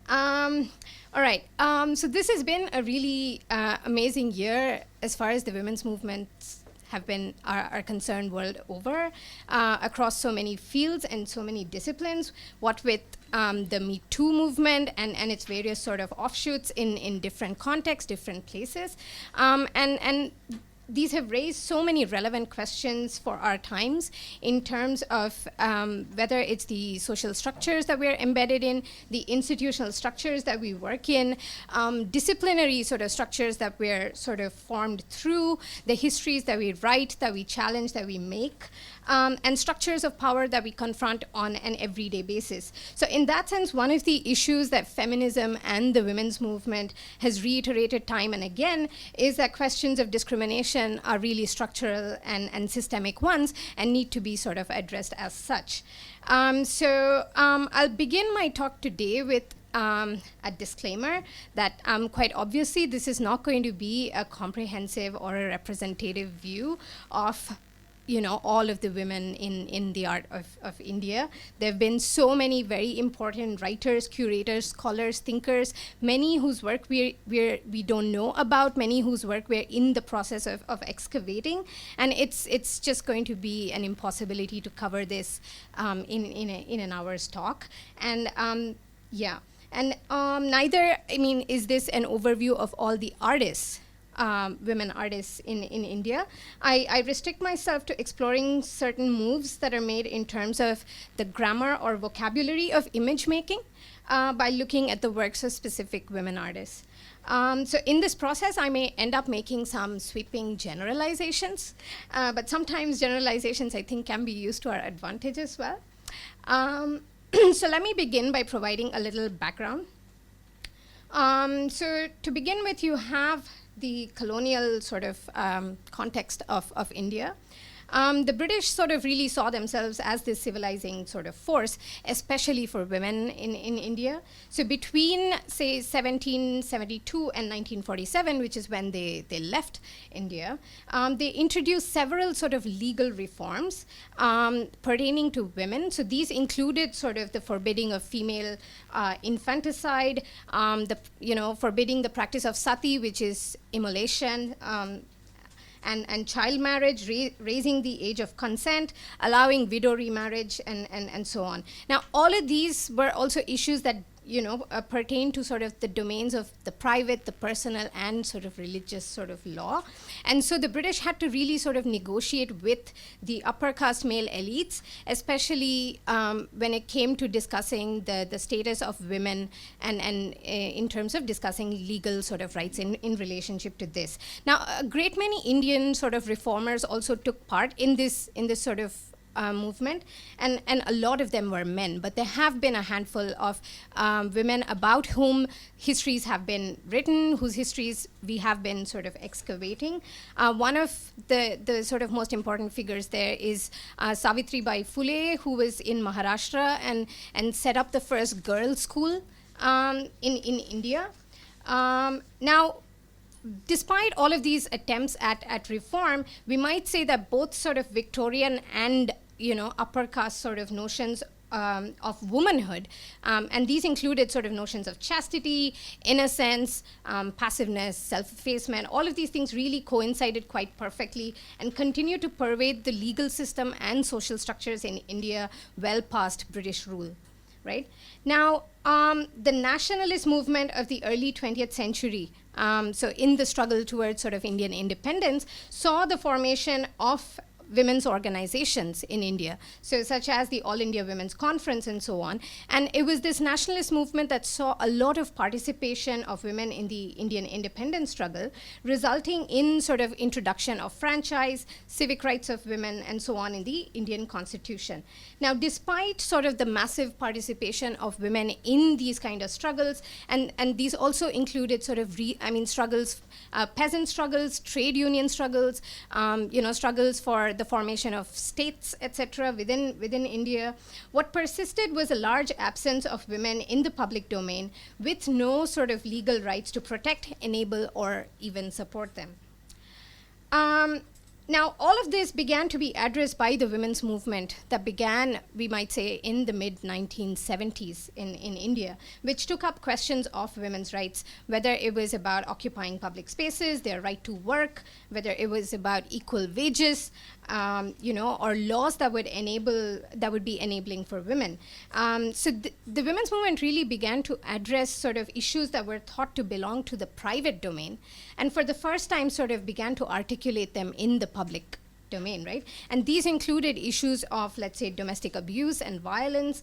Um, all right. So this has been a really amazing year as far as the women's movements are concerned world over, across so many fields and so many disciplines. What with the Me Too movement and its various sort of offshoots in different contexts, different places, and these have raised so many relevant questions for our times in terms of whether it's the social structures that we're embedded in, the institutional structures that we work in, disciplinary sort of structures that we're sort of formed through, the histories that we write, that we challenge, that we make, and structures of power that we confront on an everyday basis. So in that sense, one of the issues that feminism and the women's movement has reiterated time and again is that questions of discrimination are really structural and systemic ones and need to be sort of addressed as such. I'll begin my talk today with a disclaimer that quite obviously this is not going to be a comprehensive or a representative view of all of the women in the art of India. There have been so many very important writers, curators, scholars, thinkers, many whose work we don't know about, many whose work we're in the process of excavating, and it's just going to be an impossibility to cover this in an hour's talk. And neither, is this an overview of all the artists, women artists in India. I restrict myself to exploring certain moves that are made in terms of the grammar or vocabulary of image making by looking at the works of specific women artists. So in this process, I may end up making some sweeping generalizations, but sometimes generalizations, I think, can be used to our advantage as well. So let me begin by providing a little background. So to begin with, you have the colonial sort of context of India. The British sort of really saw themselves as this civilizing sort of force, especially for women in India. So between, say, 1772 and 1947, which is when they left India, they introduced several sort of legal reforms pertaining to women. So these included sort of the forbidding of female infanticide, forbidding the practice of sati, which is immolation, and child marriage, raising the age of consent, allowing widow remarriage, and so on. Now, all of these were also issues that pertain to sort of the domains of the private, the personal, and sort of religious sort of law. And so the British had to really sort of negotiate with the upper caste male elites, especially when it came to discussing the status of women and in terms of discussing legal sort of rights in relationship to this. Now, a great many Indian sort of reformers also took part in this sort of movement, and a lot of them were men, but there have been a handful of women about whom histories have been written, whose histories we have been sort of excavating. One of the sort of most important figures there is Savitribai Phule, who was in Maharashtra and set up the first girls' school in India. Now, despite all of these attempts at reform, we might say that both sort of Victorian and upper caste sort of notions of womanhood, and these included sort of notions of chastity, innocence, passiveness, self-effacement. All of these things really coincided quite perfectly and continue to pervade the legal system and social structures in India well past British rule. Right? Now, the nationalist movement of the early 20th century, so in the struggle towards sort of Indian independence, saw the formation of women's organizations in India, so such as the All India Women's Conference and so on. And it was this nationalist movement that saw a lot of participation of women in the Indian independence struggle, resulting in sort of introduction of franchise, civic rights of women, and so on in the Indian Constitution. Now, despite sort of the massive participation of women in these kind of struggles, and these also included sort of struggles, peasant struggles, trade union struggles, struggles for the formation of states, etc., within India. What persisted was a large absence of women in the public domain with no sort of legal rights to protect, enable, or even support them. Now, all of this began to be addressed by the women's movement that began, we might say, in the mid 1970s in India, which took up questions of women's rights, whether it was about occupying public spaces, their right to work, whether it was about equal wages, or laws that would be enabling for women. So the women's movement really began to address sort of issues that were thought to belong to the private domain, and for the first time sort of began to articulate them in the public domain, right? And these included issues of, let's say, domestic abuse and violence,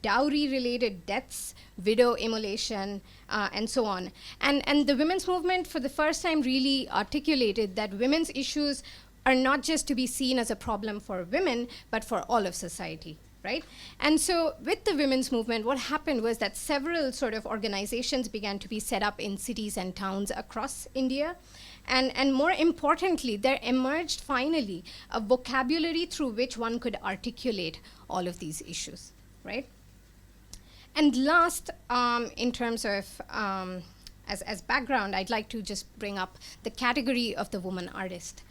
dowry-related deaths, widow immolation, and so on. And the women's movement, for the first time, really articulated that women's issues are not just to be seen as a problem for women, but for all of society, right? And so with the women's movement, what happened was that several sort of organizations began to be set up in cities and towns across India. And more importantly, there emerged finally a vocabulary through which one could articulate all of these issues, right? And last, in terms of, as background, I'd like to just bring up the category of the woman artist.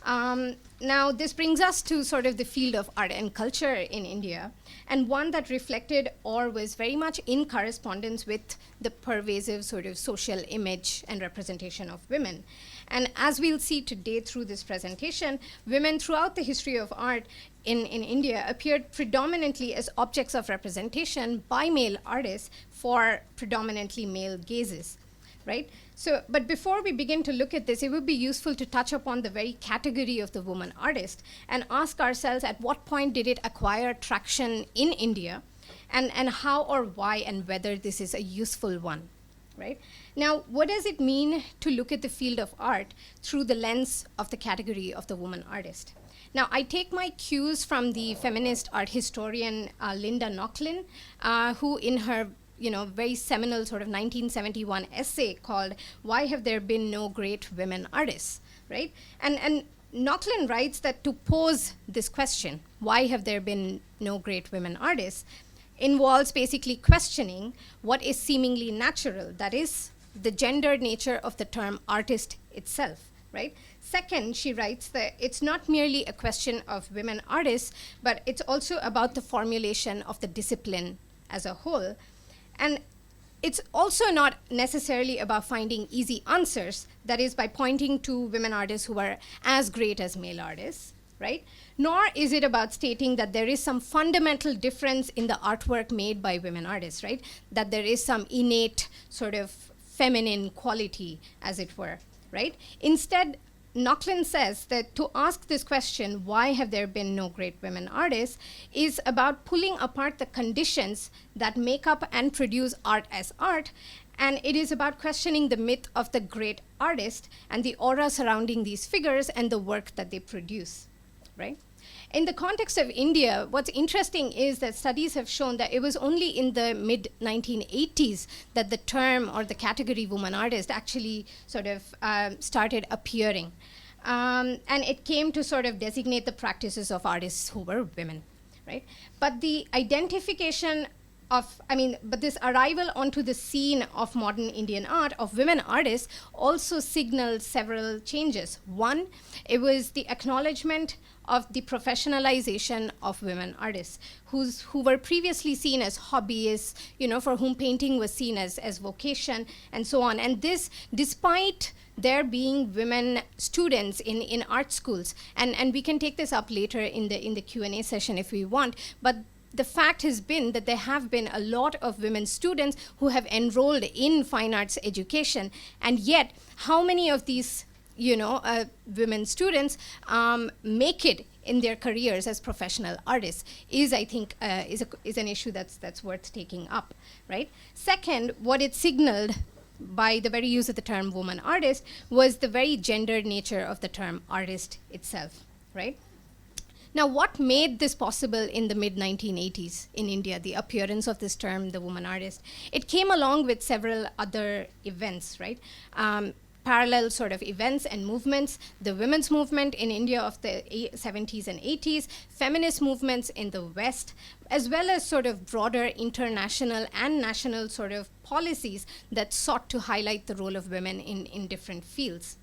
Now, this brings us to sort of the field of art and culture in India, and one that reflected or was very much in correspondence with the pervasive sort of social image and representation of women. And as we'll see today through this presentation, women throughout the history of art in India appeared predominantly as objects of representation by male artists for predominantly male gazes, right? So, but before we begin to look at this, it would be useful to touch upon the very category of the woman artist and ask ourselves at what point did it acquire traction in India, and how or why and whether this is a useful one, right? Now, what does it mean to look at the field of art through the lens of the category of the woman artist? Now, I take my cues from the feminist art historian Linda Nochlin, who in her very seminal sort of 1971 essay called "Why Have There Been No Great Women Artists?" Right? And Nochlin writes that to pose this question, why have there been no great women artists, involves basically questioning what is seemingly natural, that is, the gendered nature of the term artist itself, right? Second, she writes that it's not merely a question of women artists, but it's also about the formulation of the discipline as a whole. And it's also not necessarily about finding easy answers, that is, by pointing to women artists who are as great as male artists, right? Nor is it about stating that there is some fundamental difference in the artwork made by women artists, right? That there is some innate sort of feminine quality, as it were, right? Instead, Nochlin says that to ask this question, why have there been no great women artists, is about pulling apart the conditions that make up and produce art as art, and it is about questioning the myth of the great artist and the aura surrounding these figures and the work that they produce, right? In the context of India, what's interesting is that studies have shown that it was only in the mid-1980s that the term or the category woman artist actually sort of started appearing. And it came to sort of designate the practices of artists who were women, right? But the identification but this arrival onto the scene of modern Indian art of women artists also signaled several changes. One, it was the acknowledgement of the professionalization of women artists who were previously seen as hobbyists, for whom painting was seen as vocation and so on. And this, despite there being women students in art schools, and we can take this up later in the Q&A session if we want, but the fact has been that there have been a lot of women students who have enrolled in fine arts education, and yet how many of these women students make it in their careers as professional artists is, I think, is an issue that's worth taking up, right? Second, what it signaled by the very use of the term woman artist was the very gendered nature of the term artist itself, right? Now, what made this possible in the mid-1980s in India, the appearance of this term, the woman artist? It came along with several other events, right? Parallel sort of events and movements, the women's movement in India of the 70s and 80s, feminist movements in the West, as well as sort of broader international and national sort of policies that sought to highlight the role of women in different fields.